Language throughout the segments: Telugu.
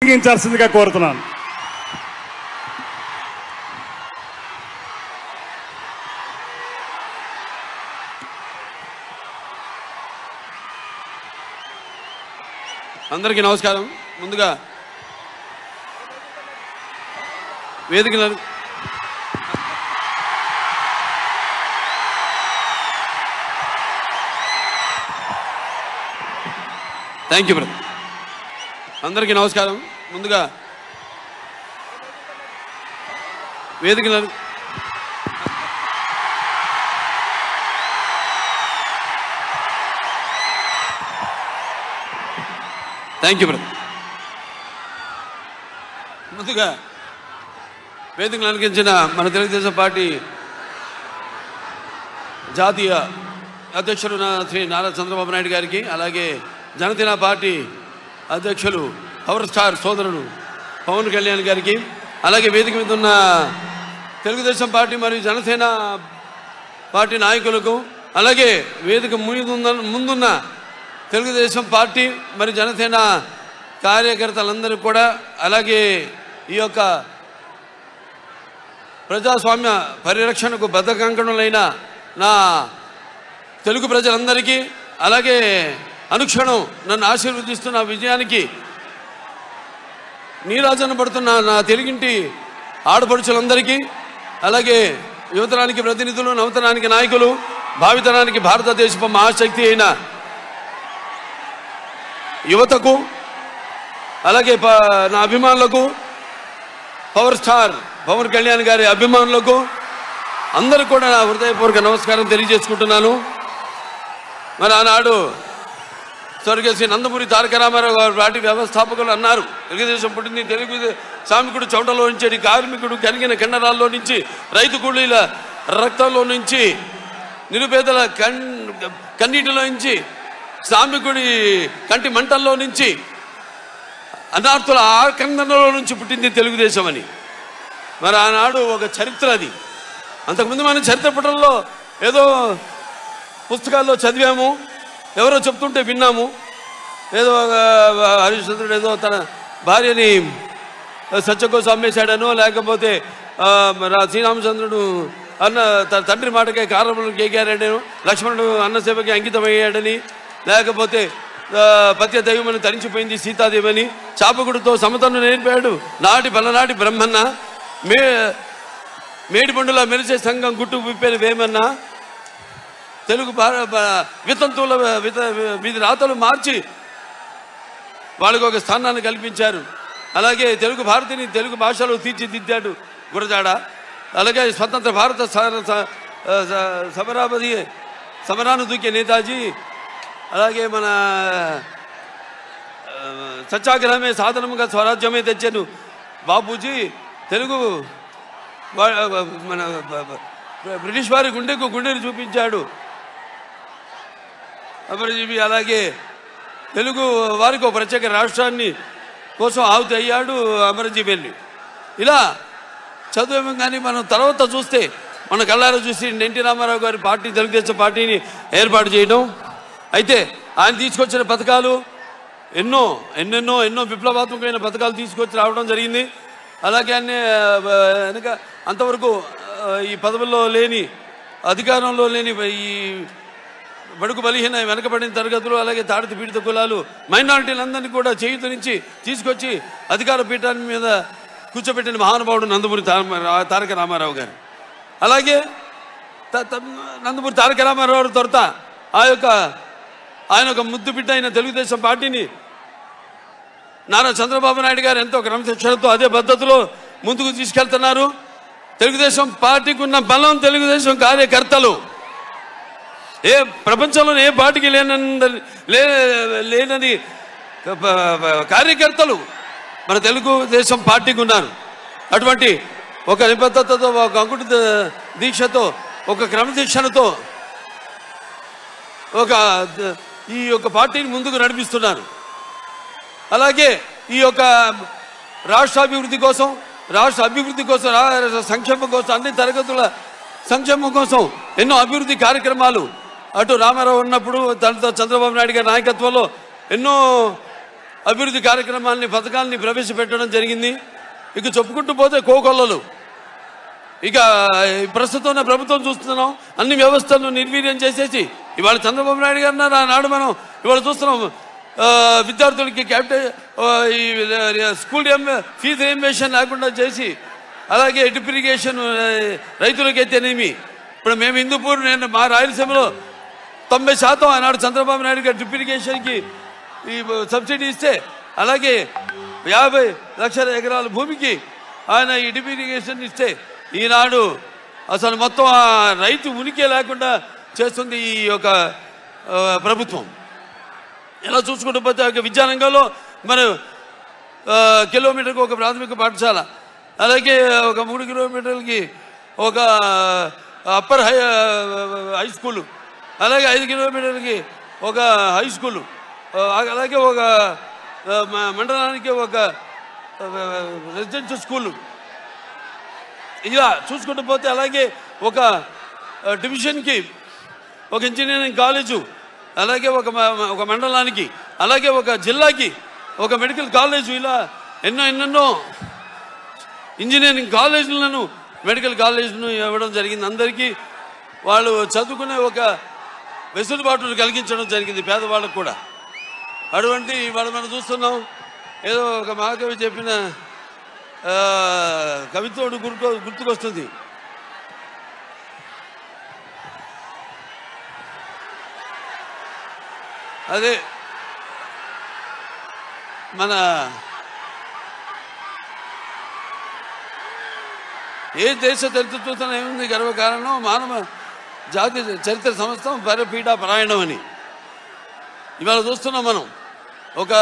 ముగించాల్సిందిగా కోరుతున్నాను. అందరికీ నమస్కారం. ముందుగా వేదికలను థ్యాంక్ యూ బ్రదర్. అందరికీ నమస్కారం. ముందుగా వేదికలను థ్యాంక్ యూ బ్రదర్. ముందుగా వేదికలు అలంకరించిన మన తెలుగుదేశం పార్టీ జాతీయ అధ్యక్షుడు శ్రీ నారా చంద్రబాబు నాయుడు గారికి, అలాగే జనసేన పార్టీ అధ్యక్షులు పవర్ స్టార్ సోదరుడు పవన్ కళ్యాణ్ గారికి, అలాగే వేదిక మీద ఉన్న తెలుగుదేశం పార్టీ మరియు జనసేన పార్టీ నాయకులకు, అలాగే వేదిక ముందున్న తెలుగుదేశం పార్టీ మరి జనసేన కార్యకర్తలందరూ కూడా, అలాగే ఈ యొక్క ప్రజాస్వామ్య పరిరక్షణకు బద్ధకంకణులైన నా తెలుగు ప్రజలందరికీ, అలాగే అనుక్షణం నన్ను ఆశీర్వదిస్తున్న విజయానికి నీరాజన పడుతున్న నా తెలుగింటి ఆడపడుచులందరికీ, అలాగే యువతరానికి ప్రతినిధులు, నవతరానికి నాయకులు, భావితరానికి భారతదేశపు మహాశక్తి అయిన యువతకు, అలాగే నా అభిమానులకు, పవర్ స్టార్ పవన్ కళ్యాణ్ గారి అభిమానులకు అందరూ కూడా నా హృదయపూర్వక నమస్కారం తెలియజేసుకుంటున్నాను. మరి ఆనాడు స్వర్గశ్రీ నందమూరి తారక రామారావు గారు పార్టీ వ్యవస్థాపకులు అన్నారు, తెలుగుదేశం పుట్టింది తెలుగు శ్రామికుడు చౌటలో నుంచి, కార్మికుడు కనిగిన కండరాల్లో నుంచి, రైతు కూలీల రక్తంలో నుంచి, నిరుపేదల కన్నీటిలో నుంచి, శ్రామికుడి కంటి మంటల్లో నుంచి, అనార్థుల ఆకందనలో నుంచి పుట్టింది తెలుగుదేశం అని. మరి ఆనాడు ఒక చరిత్ర అది. అంతకుముందు మనం చరిత్ర పుటల్లో ఏదో పుస్తకాల్లో చదివాము, ఎవరో చెప్తుంటే విన్నాము. ఏదో హరిశ్చంద్రుడు ఏదో తన భార్యని సత్య కోసం అమ్మేశాడనో, లేకపోతే శ్రీరామచంద్రుడు అన్న తన తండ్రి మాటకే కారణములు కేకారాడనో, లక్ష్మణుడు అన్నసేవకి అంకితమయ్యాడని, లేకపోతే పత్య దైవమని తరించిపోయింది సీతాదేవని, చాపకుడితో సమతను నేర్పాడు నాటి పలనాటి బ్రహ్మన్న, మేడిపండులా మెరిసే సంఘం గుట్టు విప్పేన వేమన్న, తెలుగు వితంతువుల వీధి రాతలు మార్చి వాళ్ళకు ఒక స్థానాన్ని కల్పించారు. అలాగే తెలుగు భారతిని తెలుగు భాషలో తీర్చిదిద్దాడు గురజాడ. అలాగే స్వతంత్ర భారత సమరాను దూకే నేతాజీ, అలాగే మన సత్యాగ్రహమే సాధనముగా స్వరాజ్యమే తెచ్చాను బాపూజీ, తెలుగు మన బ్రిటిష్ వారి గుండెని చూపించాడు అమరజీవి. అలాగే తెలుగు వారికి ఒక ప్రత్యేక రాష్ట్రాన్ని కోసం ఆహుతి అయ్యాడు అమరజీవి వెళ్ళి. ఇలా చదువు కానీ మనం తర్వాత చూస్తే మన కళ్ళారా చూసి ఎన్టీ రామారావు గారి పార్టీ తెలుగుదేశం పార్టీని ఏర్పాటు చేయడం. అయితే ఆయన తీసుకొచ్చిన పథకాలు ఎన్నో విప్లవాత్మకమైన పథకాలు తీసుకొచ్చి రావడం జరిగింది. అలాగే వెనక అంతవరకు ఈ పదవుల్లో లేని, అధికారంలో లేని ఈ బడుగు బలహీన వెనకబడిన తరగతులు, అలాగే తాడిత పీడిత కులాలు, మైనారిటీలందరినీ కూడా చేయుత నుంచి తీసుకొచ్చి అధికార పీఠాన్ని మీద కూర్చోబెట్టిన మహానుభావుడు నందమూరి తారక రామారావు గారు. అలాగే నందమూరి తారక రామారావు తొరత ఆయన ఒక ముద్దు బిడ్డ అయిన తెలుగుదేశం పార్టీని నారా చంద్రబాబు నాయుడు గారు ఎంతో క్రమశిక్షణతో అదే పద్ధతిలో ముందుకు తీసుకెళ్తున్నారు. తెలుగుదేశం పార్టీకి ఉన్న బలం తెలుగుదేశం కార్యకర్తలు. ప్రపంచంలోనే ఏ పార్టీకి లేనది కార్యకర్తలు మన తెలుగుదేశం పార్టీకి ఉన్నారు. అటువంటి ఒక నిబద్ధతతో, ఒక అంకుట దీక్షతో, ఒక క్రమశిక్షణతో ఈ యొక్క పార్టీని ముందుకు నడిపిస్తున్నారు. అలాగే ఈ యొక్క రాష్ట్ర అభివృద్ధి కోసం, సంక్షేమం కోసం, అన్ని తరగతుల సంక్షేమం కోసం ఎన్నో అభివృద్ధి కార్యక్రమాలు అటు రామారావు ఉన్నప్పుడు తనతో చంద్రబాబు నాయుడు గారి నాయకత్వంలో ఎన్నో అభివృద్ధి కార్యక్రమాల్ని పథకాలని ప్రవేశపెట్టడం జరిగింది. ఇక చెప్పుకుంటూ పోతే కోకొల్లలు. ఇక ప్రస్తుతం ప్రభుత్వం చూస్తున్నాం, అన్ని వ్యవస్థలను నిర్వీర్యం చేసేసి ఇవాళ చంద్రబాబు నాయుడు గారు ఆనాడు మనం ఇవాళ చూస్తున్నాం విద్యార్థులకి స్కూల్ ఫీజు రియంబర్స్మెంట్ లేకుండా చేసి, అలాగే డ్రిప్ ఇరిగేషన్ రైతులకైతేనేమి. ఇప్పుడు మేము హిందూపూర్, నేను మా రాయలసీమలో 90% ఆనాడు చంద్రబాబు నాయుడు గారు డ్రిప్ ఇరిగేషన్కి ఈ సబ్సిడీ ఇస్తే, అలాగే 50 లక్షల ఎకరాల భూమికి ఆయన ఈ డ్రిప్ ఇరిగేషన్ ఇస్తే, ఈనాడు అసలు మొత్తం ఆ రైతు ఉనికి లేకుండా చేస్తుంది ఈ యొక్క ప్రభుత్వం. ఇలా చూసుకుంటూ పోతే విద్యారంగంలో మన కిలోమీటర్కి ఒక ప్రాథమిక పాఠశాల, అలాగే ఒక 3 కిలోమీటర్లకి ఒక అప్పర్ హై స్కూలు, అలాగే 5 కిలోమీటర్లకి ఒక హై స్కూలు, అలాగే ఒక మండలానికి ఒక రెసిడెన్షియల్ స్కూలు. ఇలా చూసుకుంటూ పోతే అలాగే ఒక డివిజన్కి ఒక ఇంజనీరింగ్ కాలేజు, అలాగే ఒక మండలానికి, అలాగే ఒక జిల్లాకి ఒక మెడికల్ కాలేజు, ఇలా ఎన్నెన్నో ఇంజనీరింగ్ కాలేజీలను, మెడికల్ కాలేజీలను ఇవ్వడం జరిగింది. అందరికీ వాళ్ళు చదువుకునే ఒక వెసులుబాటును కలిగించడం జరిగింది పేదవాళ్ళకు కూడా. అటువంటి వాళ్ళు మనం చూస్తున్నాం. ఏదో ఒక మహాకవి చెప్పిన కవిత్వం గుర్తుకొస్తుంది. అదే మన ఏ దేశ చరిత్ర చూస్తున్నా ఏముంది గర్వకారణం, మానవ జాతి చరిత్ర సమస్తం పరపీఠ పరాయణం అని ఇవాళ చూస్తున్నాం మనం. ఒక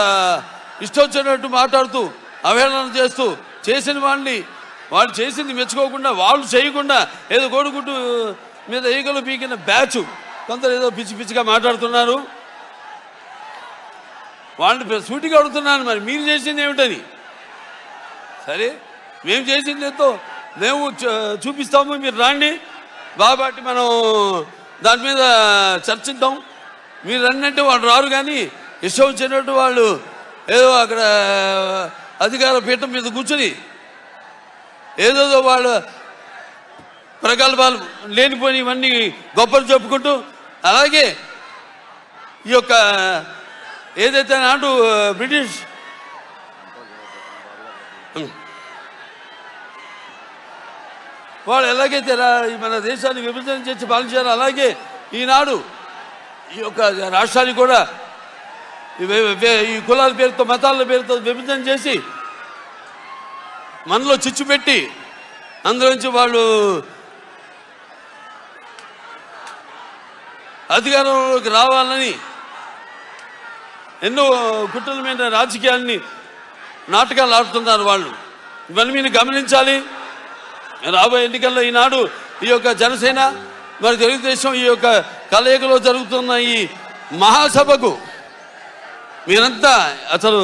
ఇష్టొచ్చినట్టు మాట్లాడుతూ అవహేళన చేస్తూ చేసిన వాళ్ళని, వాళ్ళు చేసింది మెచ్చుకోకుండా, వాళ్ళు చేయకుండా ఏదో కోడిగుడ్డు మీద ఈగలు పీకిన బ్యాచ్ కొందరు ఏదో పిచ్చి పిచ్చిగా మాట్లాడుతున్నారు. వాళ్ళని సూటిగా అడుగుతున్నాను, మరి మీరు చేసింది ఏమిటని. సరే, మేము చేసింది ఎంతో మేము చూపిస్తాము, మీరు రాండి బాబాటి మనం దాని మీద చర్చిద్దాం. మీరు రండి వాళ్ళు రారు, కానీ ఇష్టం వచ్చినట్టు వాళ్ళు ఏదో అక్కడ అధికార పీఠం మీద కూర్చొని ఏదేదో వాళ్ళ ప్రగల్భాలు లేనిపోయి ఇవన్నీ గొప్పలు చెప్పుకుంటూ, అలాగే ఈ యొక్క ఏదైతే నాటు బ్రిటిష్ వాళ్ళు ఎలాగైతే మన దేశాన్ని విభజన చేసి పాలించారో, అలాగే ఈనాడు ఈ యొక్క రాష్ట్రాన్ని కూడా ఈ కులాల పేరుతో, మతాల పేరుతో విభజన చేసి మనలో చిచ్చు పెట్టి అందులోంచి వాళ్ళు అధికారంలోకి రావాలని ఎన్నో కుట్రలమైన రాజకీయాల్ని నాటకాలు ఆడుతున్నారు వాళ్ళు. ఇవన్నీ మీరు గమనించాలి. రాబోయే ఎన్నికల్లో ఈనాడు ఈ యొక్క జనసేన మరి తెలుగుదేశం ఈ యొక్క కలయికలో జరుగుతున్న ఈ మహాసభకు మీరంతా అసలు